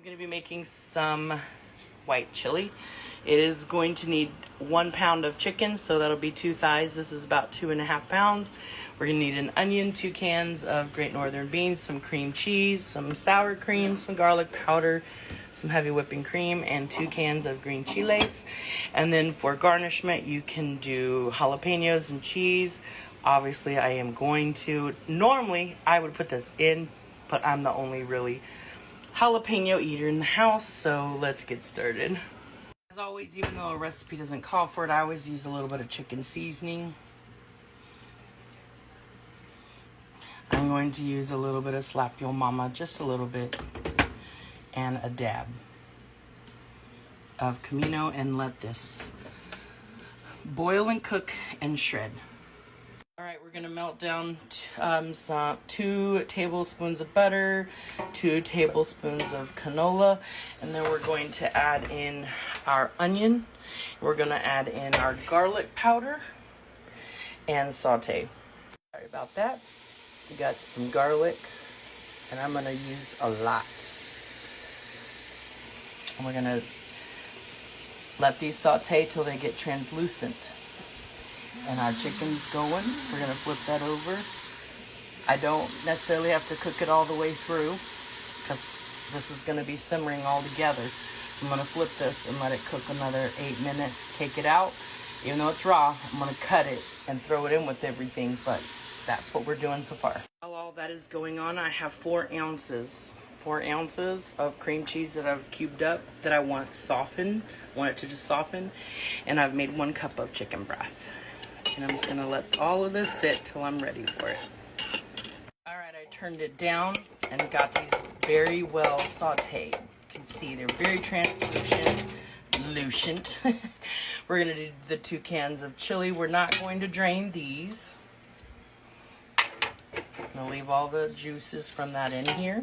I'm going to be making some white chili. It is going to need 1 pound of chicken, so that'll be 2 thighs. This is about 2.5 pounds. We're going to need an onion, 2 cans of Great Northern beans, some cream cheese, some sour cream, some garlic powder, some heavy whipping cream, and 2 cans of green chiles. And then for garnishment, you can do jalapenos and cheese. Obviously, I am going to, normally I would put this in, but I'm the only really jalapeno eater in the house, so let's get started. As always, even though a recipe doesn't call for it, I always use a little bit of chicken seasoning. I'm going to use a little bit of Slap Yo Mama, just a little bit, and a dab of Camino, and let this boil and cook and shred. All right, we're gonna melt down 2 tablespoons of butter, 2 tablespoons of canola, and then we're going to add in our onion. We're gonna add in our garlic powder and saute. Sorry about that. We got some garlic, and I'm gonna use a lot. And we're gonna let these saute till they get translucent. And our chicken's going. We're gonna flip that over. I don't necessarily have to cook it all the way through because this is gonna be simmering all together. So I'm gonna flip this and let it cook another 8 minutes. Take it out. Even though it's raw, I'm gonna cut it and throw it in with everything, but that's what we're doing so far. While all that is going on, I have 4 ounces of cream cheese that I've cubed up that I want it to just soften. And I've made 1 cup of chicken broth. And I'm just gonna let all of this sit till I'm ready for it. All right, I turned it down and got these very well sauteed. You can see they're very translucent. We're gonna do the 2 cans of chili. We're not going to drain these. I'm gonna leave all the juices from that in here.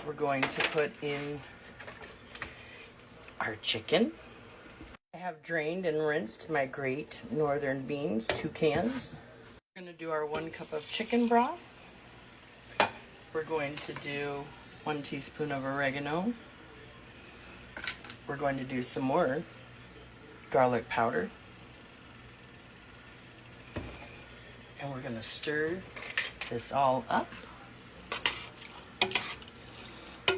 We're going to put in our chicken. I have drained and rinsed my Great Northern beans, 2 cans. We're going to do our 1 cup of chicken broth. We're going to do 1 teaspoon of oregano. We're going to do some more garlic powder. And we're going to stir this all up.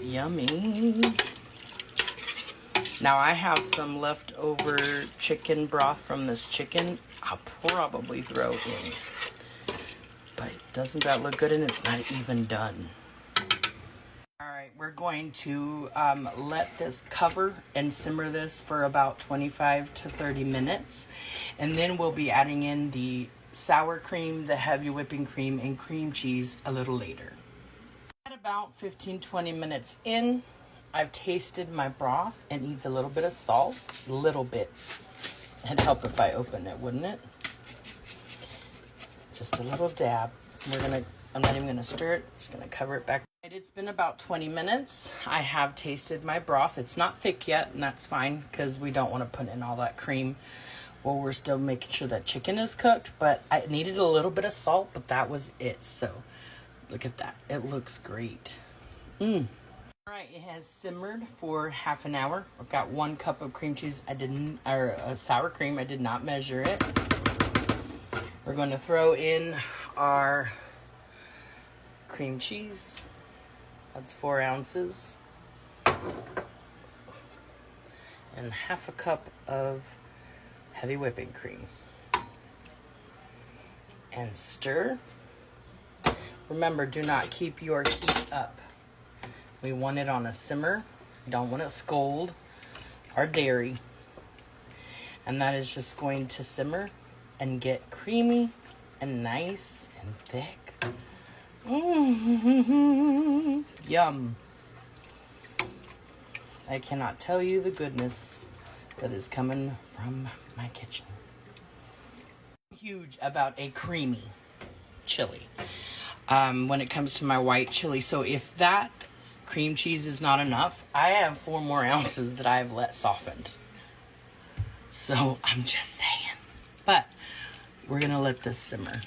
Yummy. Now I have some leftover chicken broth from this chicken. I'll probably throw in. But doesn't that look good? And it's not even done. Alright, we're going to let this cover and simmer this for about 25 to 30 minutes. And then we'll be adding in the sour cream, the heavy whipping cream, and cream cheese a little later. At about 15-20 minutes in, I've tasted my broth. It needs a little bit of salt, a little bit. It'd help if I opened it, wouldn't it? Just a little dab. I'm not even gonna stir it. Just gonna cover it back. It's been about 20 minutes. I have tasted my broth. It's not thick yet, and that's fine because we don't want to put in all that cream while we're still making sure that chicken is cooked. But I needed a little bit of salt, but that was it. So look at that. It looks great. All right, it has simmered for half an hour. I've got 1 cup of cream cheese. Sour cream. I did not measure it. We're going to throw in our cream cheese. That's 4 ounces. And half a cup of heavy whipping cream. And stir. Remember, do not keep your heat up. We want it on a simmer. We don't want it scald or dairy. And that is just going to simmer and get creamy and nice and thick. Yum. I cannot tell you the goodness that is coming from my kitchen. I'm huge about a creamy chili when it comes to my white chili. So if that cream cheese is not enough, I have 4 more ounces that I've let softened. So I'm just saying. But we're gonna let this simmer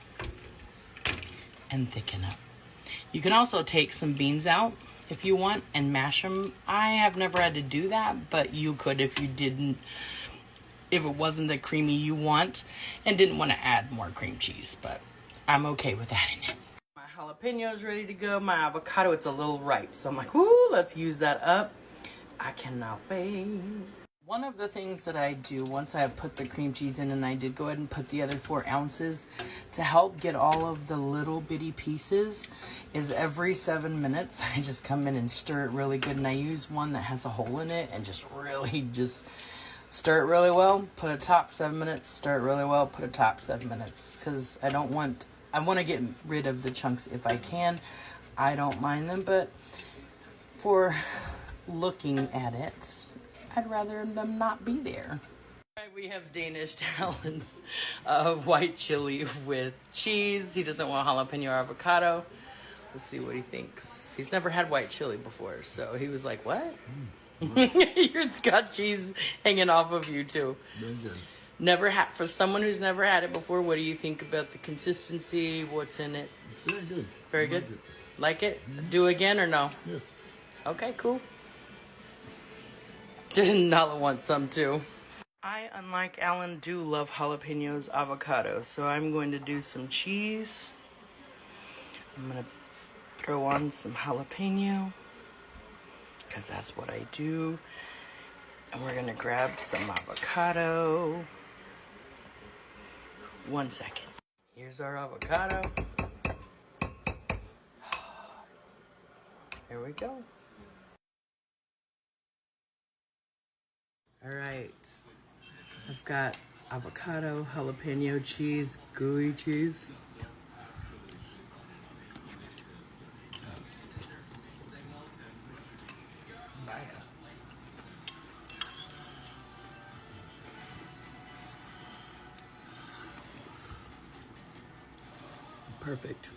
and thicken up. You can also take some beans out if you want, and mash them. I have never had to do that, but you could if you didn't, if it wasn't the creamy you want and didn't want to add more cream cheese, but I'm okay with adding it. My jalapeno is ready to go. My avocado, it's a little ripe, so I'm like, ooh, let's use that up. I cannot wait. One of the things that I do once I have put the cream cheese in, and I did go ahead and put the other 4 ounces to help get all of the little bitty pieces, is every 7 minutes I just come in and stir it really good, and I use one that has a hole in it and just really just stir it really well, put a top 7 minutes, stir it really well, put a top 7 minutes, because I want to get rid of the chunks if I can. I don't mind them, but for looking at it, I'd rather them not be there. All right, we have Danish talents of white chili with cheese. He doesn't want jalapeno or avocado. Let's see what he thinks. He's never had white chili before, so he was like, what? It's got cheese hanging off of you too. Very good. Never had, for someone who's never had it before, what do you think about the consistency? What's in it? It's very good. Very good? Like it? Do again or no? Yes. Okay, cool. Nala wants some too. I, unlike Alan, do love jalapenos, avocado, so I'm going to do some cheese. I'm going to throw on some jalapeno, because that's what I do. And we're going to grab some avocado. 1 second. Here's our avocado. There we go. All right, I've got avocado, jalapeno cheese, gooey cheese. Perfect.